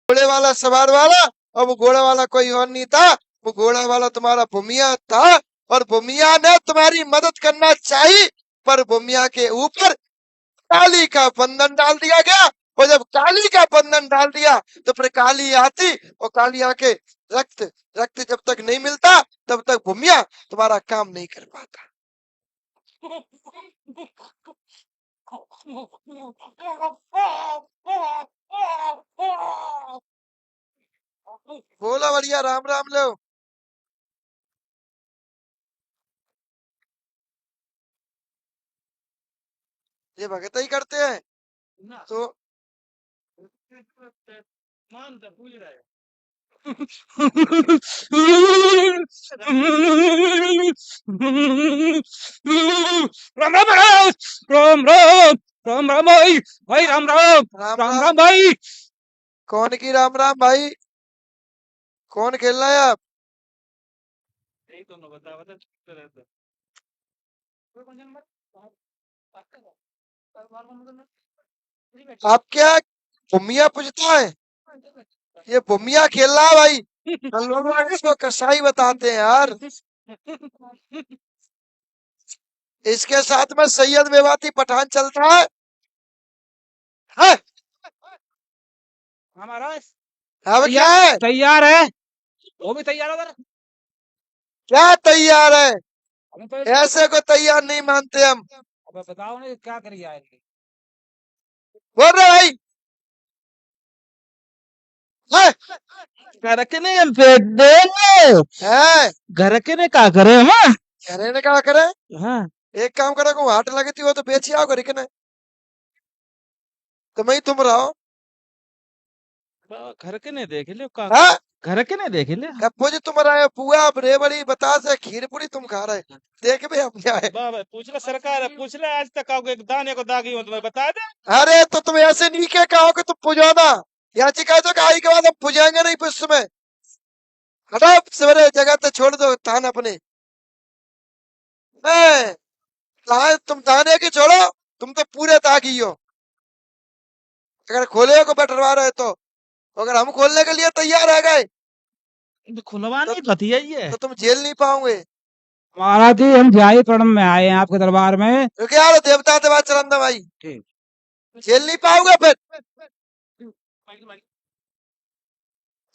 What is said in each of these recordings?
घोड़े वाला सवार वाला, और वो घोड़ा वाला कोई और नहीं था, वो घोड़ा वाला तुम्हारा भूमिया था। और भूमिया ने तुम्हारी मदद करना चाहिए, पर भूमिया के ऊपर काली का बंधन डाल दिया गया। और जब काली का बंधन डाल दिया तो फिर काली आती, और काली आके रक्त रक्त जब तक नहीं मिलता तब तक भूमिया तुम्हारा काम नहीं कर पाता। बोलो बढ़िया, राम राम लो। ये भगत ही करते हैं तो। राम राम महाराज, राम राम, राम राम भाई, भाई राम राम, राम राम राम। राम भाई। कौन की राम राम भाई? कौन खेल रहा है आप? यही तो ना बता बता रहता। आप क्या भूमिया पूछता है? ये भूमिया खेल रहा है भाई। हम लोग इसको कसाई बताते हैं यार। इसके साथ में सैयद मेवाती पठान चलता है। है? हमारा अब क्या है? तैयार है, वो भी तैयार होगा। क्या तैयार है? हमें तो ऐसे को तैयार नहीं मानते हम। अब बताओ ना क्या करिए आएंगे। बोल रहे भाई। है? घर के ने बेटे है? घर के ने क्या करे हम। करे ने क्या करे? हाँ एक काम करो, को हाट लगती हो तो बेची आओ घर के ने, तो मैं तुम रहो। घर के ने देख ले का, हाँ? घर के ने देख ले। कब जी तुम रहे पुआ रेवड़ी बतास है खीर पूरी तुम खा रहे, देख भी हम क्या है। बाबा पूछ ले सरकार है, पूछ ले आज तक आओगे एक दाने को दागी हो तुम्हें बता दे। अरे तो तुम ऐसे नहीं के कहो कि तुम पुजाना, याचिका तो आई के बाद हम पुजाएंगे नहीं पुष्प में। हटाओ सवेरे जगह तो छोड़ दो थान अपने। मैं तुम थाने की छोड़ो, तुम तो पूरे तागी हो। अगर खोले को बटरवा रहे तो, अगर हम खोलने के लिए तैयार है गए खुलवा तो, नहीं पति है ये। तो तुम जेल नहीं पाओगे। महाराज जी हम जाई प्रणम में आए हैं आपके दरबार में। क्योंकि यार देवता देवा चरण भाई, ठीक जेल नहीं पाओगे फिर।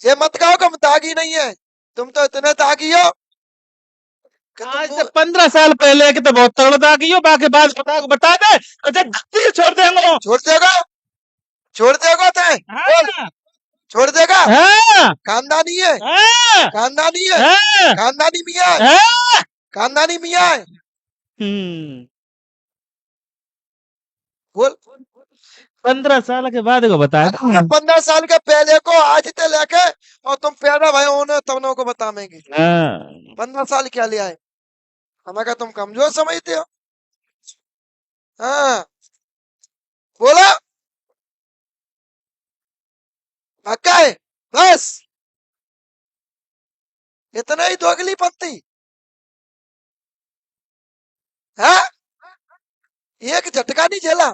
ये मत कहो कि हम दागी नहीं है, तुम तो इतने दागी हो कि आज तुम से 15 साल पहले के तो बहुत तगड़ा दागी हो, बाकी बात बता दे अच्छा फिर छोड़ देंगे। छोड़ देगा। छोड़ देगा तो बोल, हाँ छोड़ देगा। हाँ खानदानी है, हाँ खानदानी है, हाँ खानदानी मियाँ है, हाँ। खानदानी मियाँ है। हम्म बोल। 15 साल के बाद को बताया था। 15 साल के पहले को आज से लेके और तुम पैदा भाई होने तवनों को बतावेंगे। हाँ 15 साल क्या लिया है? हमें क्या तुम कमजोर समझते हो? हाँ बोला पक्का है बस, इतना ही दोगली पंथी है। एक झटका नहीं झेला,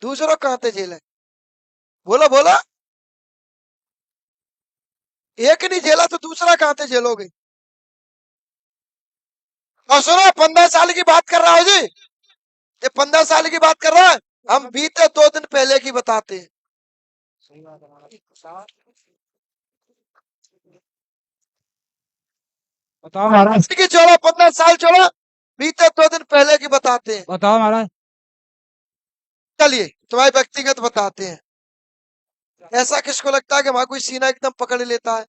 दूसरों कहाँ थे झेले? बोलो बोलो। एक नहीं झेला तो दूसरा कहाँ थे झेलोगे? और सुनो 15 साल की बात कर रहा हूँ जी, ये 15 साल की बात कर रहा है, हम बीते 2 दिन पहले की बताते हैं। बताओ महाराज, की छोड़ो 15 साल छोड़ो, बीते 2 दिन पहले की बताते हैं। बताओ महाराज। चलिए तुम्हारे व्यक्तिगत बताते हैं। ऐसा किसको लगता है कि वहां कोई सीना एकदम पकड़ लेता है?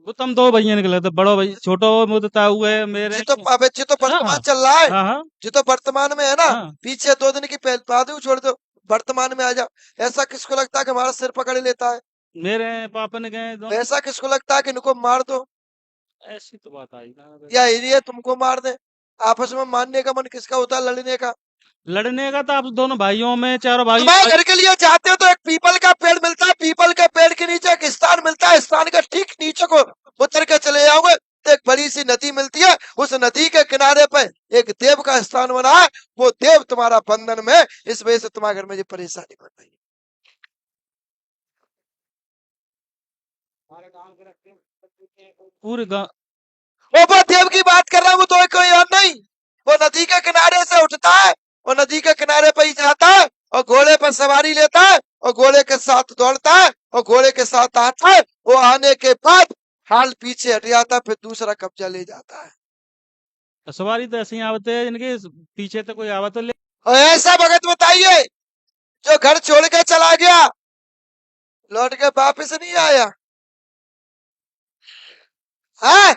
वो तुम दो भैया निकले थे, बड़ो भाई छोटो मुदता हुए मेरे। जी तो अबे जी तो हाँ वर्तमान चल रहा है, हाँ हाँ जी तो वर्तमान में है ना। हाँ। पीछे 2 दिन की पहले बाद में छोड़ दो, वर्तमान में आ जाओ। ऐसा किसको लगता है कि हमारा सिर पकड़ लेता है? मेरे पापा ने गए दोनों। ऐसा किसको लगता है कि इनको मार दो ऐसी तो बात आई ना। या ये तुमको मार दे? आपस में मारने का मन किसका होता है? लड़ने का। लड़ने का तो आप दोनों भाइयों में, चारों भाइयों तुम्हारे घर के लिए जाते हो तो एक पीपल का पेड़ मिलता है, पीपल के पेड़ के नीचे एक स्थान मिलता है, स्थान का ठीक नीचे को उतर के चले जाओगे तो एक बड़ी सी नदी मिलती है, उस नदी के किनारे पर एक देव का स्थान बना है। वो देव तुम्हारा बंधन में, इस वजह से तुम्हारे घर में ये परेशानी बन रही है। पूरे गांव। वो देव की बात कर रहा हूँ, तो कोई और नहीं। वो नदी के किनारे से उठता है, वो नदी के किनारे पर ही जाता है और घोड़े पर सवारी लेता है और घोड़े के साथ दौड़ता है और घोड़े के साथ आता है। वो आने के बाद हाल पीछे हट जाता है, फिर दूसरा कब्जा ले जाता है। सवारी तो ऐसे ही आवते हैं, इनके पीछे तो कोई आवत तो ले। और ऐसा भगत बताइए जो घर छोड़ के चला गया, लौट के वापिस नहीं आया। हाँ,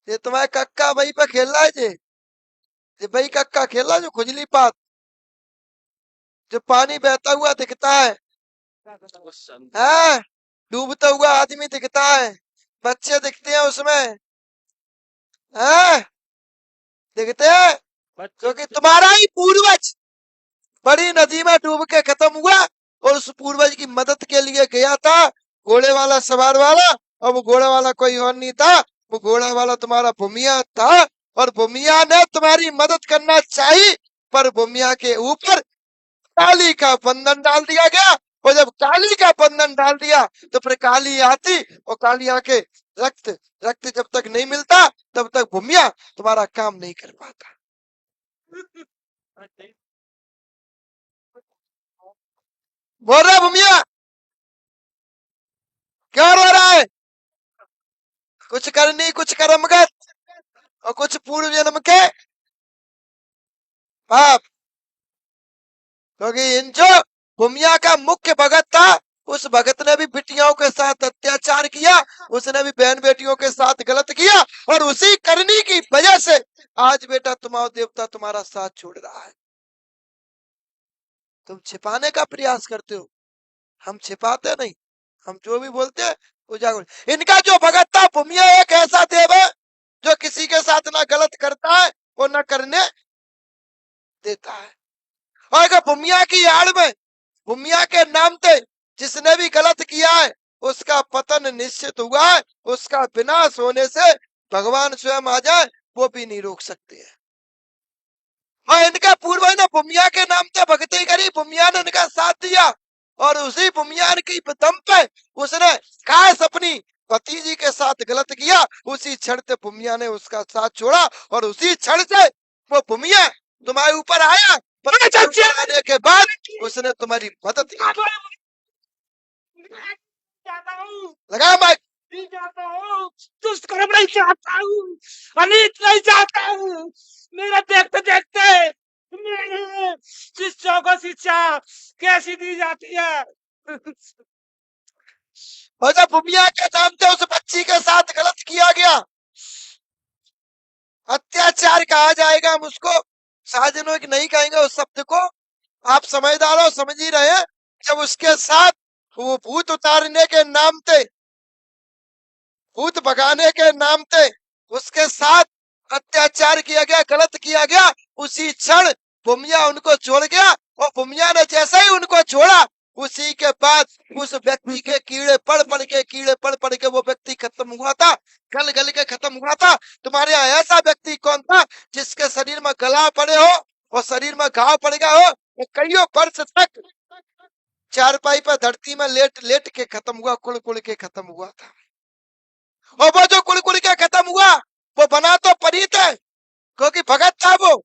ये तुम्हारे कक्का वही पे खेल रहा है जी। ये वही कक्का खेल रहा है जो खुजली पात, जो पानी बहता हुआ दिखता है। हाँ, डूबता हुआ आदमी दिखता है, बच्चे दिखते हैं उसमें। हाँ, दिखते हैं, क्योंकि तुम्हारा ही पूर्वज बड़ी नदी में डूब के खत्म हुआ और उस पूर्वज की मदद के लिए गया था घोड़े वाला, सवार वाला। और वो घोड़े वाला कोई और नहीं था, वो घोड़ा वाला तुम्हारा भूमिया था। और भूमिया ने तुम्हारी मदद करना चाहिए, पर भूमिया के ऊपर काली का बंधन डाल दिया गया। और जब काली का बंधन डाल दिया तो फिर काली आती, और काली आके रक्त रक्त जब तक नहीं मिलता तब तक भूमिया तुम्हारा काम नहीं कर पाता। बोल रहा भूमिया, क्या रो रहा है? कुछ करनी, कुछ कर्मगत और कुछ पूर्व जन्म के पाप। क्योंकि इन जो भूमिया का मुख्य भगत था, उस भगत ने भी बिटियाओं के साथ अत्याचार किया, उसने भी बहन बेटियों के साथ गलत किया। और उसी करनी की वजह से आज बेटा तुम्हारा देवता तुम्हारा साथ छोड़ रहा है। तुम छिपाने का प्रयास करते हो, हम छिपाते नहीं, हम जो भी बोलते हैं उजागर। इनका जो भगत था भूमिया एक ऐसा देव है जो किसी के साथ ना गलत करता है और ना करने देता है। और अगर भूमिया की आड़ में, भूमिया के नाम पे जिसने भी गलत किया है उसका पतन निश्चित हुआ है, उसका विनाश होने से भगवान स्वयं आ जाए वो भी नहीं रोक सकते हैं। और इनका पूर्वज ने भूमिया के नाम से भक्ति करी, भूमिया ने इनका साथ दिया। और उसी भूमिया की दम पे उसने खास अपनी पति जी के साथ गलत किया, उसी क्षण से भूमिया ने उसका साथ छोड़ा। और उसी क्षण से वो भूमिया तुम्हारे ऊपर आया, पर आने के बाद उसने तुम्हारी मदद की। लगा माइक। नहीं चाहता हूँ, दुष्कर्म नहीं चाहता हूँ, अनित नहीं चाहता हूँ। मेरा देखते देखते मेरे शिष्यों को शिक्षा कैसी दी जाती है। और जब भूमिया के नाम से उस बच्ची के साथ गलत किया गया, अत्याचार कहा जाएगा हम उसको, साजनों की नहीं कहेंगे उस शब्द को, आप समझदार हो, समझ ही रहे हैं। जब उसके साथ वो भूत उतारने के नाम पे, भूत भगाने के नाम पे उसके साथ अत्याचार किया गया, गलत किया गया, उसी क्षण भूमिया उनको छोड़ गया। और भूमिया ने जैसे ही उनको छोड़ा, उसी के बाद उस व्यक्ति के कीड़े पड़ के वो व्यक्ति खत्म हुआ था, गल गल के खत्म हुआ था। तुम्हारे यहाँ ऐसा व्यक्ति कौन था जिसके शरीर में गला पड़े हो और शरीर में घाव पड़ गया हो, वो कईयों वर्ष तक चारपाई पर धरती में लेट लेट के खत्म हुआ, कुड़ कुड़ के खत्म हुआ था। और वो जो कुड़ कुड़ के खत्म हुआ वो बना तो परीत है, क्योंकि भगत था वो,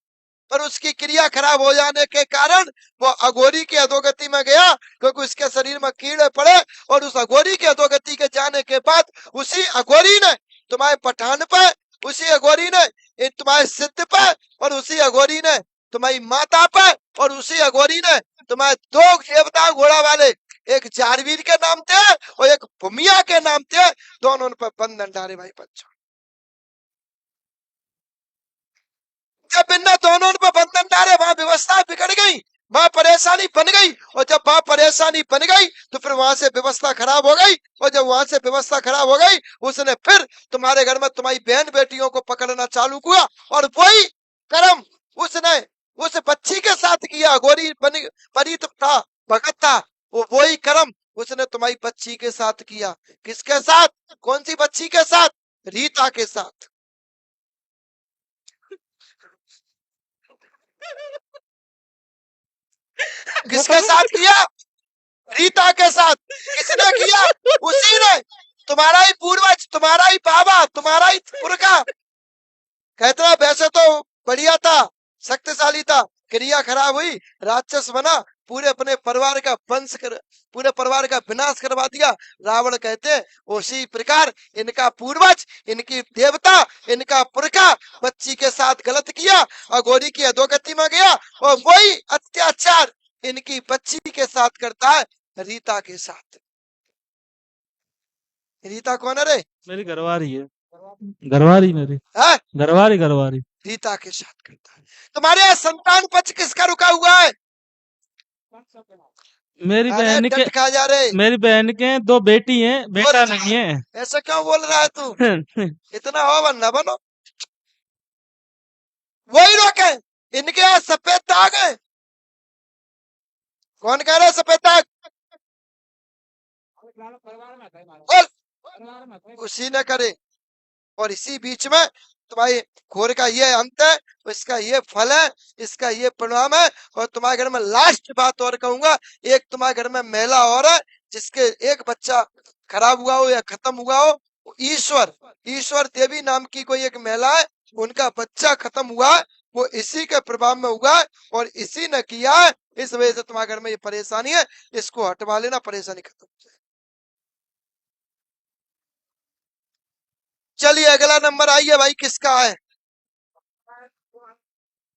पर उसकी क्रिया खराब हो जाने के कारण वो अघोरी की अधोगति में गया, क्योंकि उसके शरीर में कीड़े पड़े। और उस अघोरी की अधोगति के जाने के बाद उसी अघोरी ने तुम्हारे पठान पे, उसी अघोरी ने तुम्हारे सिद्ध पे, और उसी अघोरी ने तुम्हारी माता पे, और उसी अघोरी ने तुम्हारे दो देवता घोड़ा वाले, एक जारवीर के नाम थे और एक भूमिया के नाम थे, दोनों पर बंधन डाले भाई बच्चों। जब इन दोनों पर बंधन डाले वहां व्यवस्था बिगड़ गई, वहां परेशानी बन गई। और जब वहां परेशानी बन गई तो फिर वहां से व्यवस्था खराब हो गई। और जब वहां से व्यवस्था खराब हो गई, उसने फिर तुम्हारे घर में तुम्हारी बहन बेटियों को पकड़ना चालू किया। और वही कर्म उसने उस बच्ची के साथ किया, गोरी बनी परीत था, भगत था, वो वही कर्म उसने तुम्हारी बच्ची के साथ किया। किसके साथ? कौन सी बच्ची के साथ? रीता के साथ। किसके साथ किया? रीता के साथ। किसने किया उसी ने, तुम्हारा ही पूर्वज, तुम्हारा ही बाबा, तुम्हारा ही पुरखा। कहता है वैसे तो बढ़िया था, शक्तिशाली था, क्रिया खराब हुई, राक्षस बना, पूरे अपने परिवार का वंश कर, पूरे परिवार का विनाश करवा दिया। रावण कहते हैं उसी प्रकार इनका पूर्वज, इनकी देवता, इनका पुरखा बच्ची के साथ गलत किया, अघोरी की अधोगति में गया, और वही अत्याचार इनकी बच्ची के साथ करता है, रीता के साथ। रीता कौन है रे? मेरी घरवारी है, घरवारी मेरी, है? घरवारी। रीता के साथ करता है। तुम्हारे यहाँ संतान पक्ष किसका रुका हुआ है? मेरी अरे बहन के, डट खा जा रे, मेरी बहन के 2 बेटी हैं, बेटा नहीं है। ऐसा क्यों बोल रहा है तू? इतना हो बनना बनो, वही रोके। इनके यहाँ सफेद दाग है। कौन कह रहा है सफेद दाग? बोल। उसी ने करे, और इसी बीच में तुम्हारी घोर का ये अंत है, इसका ये फल है, इसका ये परिणाम है। और तुम्हारे घर में लास्ट बात और कहूंगा, एक तुम्हारे घर में महिला और है जिसके एक बच्चा खराब हुआ हो या खत्म हुआ हो, ईश्वर देवी नाम की कोई एक महिला है, उनका बच्चा खत्म हुआ है, वो इसी के प्रभाव में हुआ है और इसी ने किया है। इस वजह से तुम्हारे घर में ये परेशानी है, इसको हटवा लेना, परेशानी खत्म हो जाए। चलिए अगला नंबर आइए भाई, किसका है?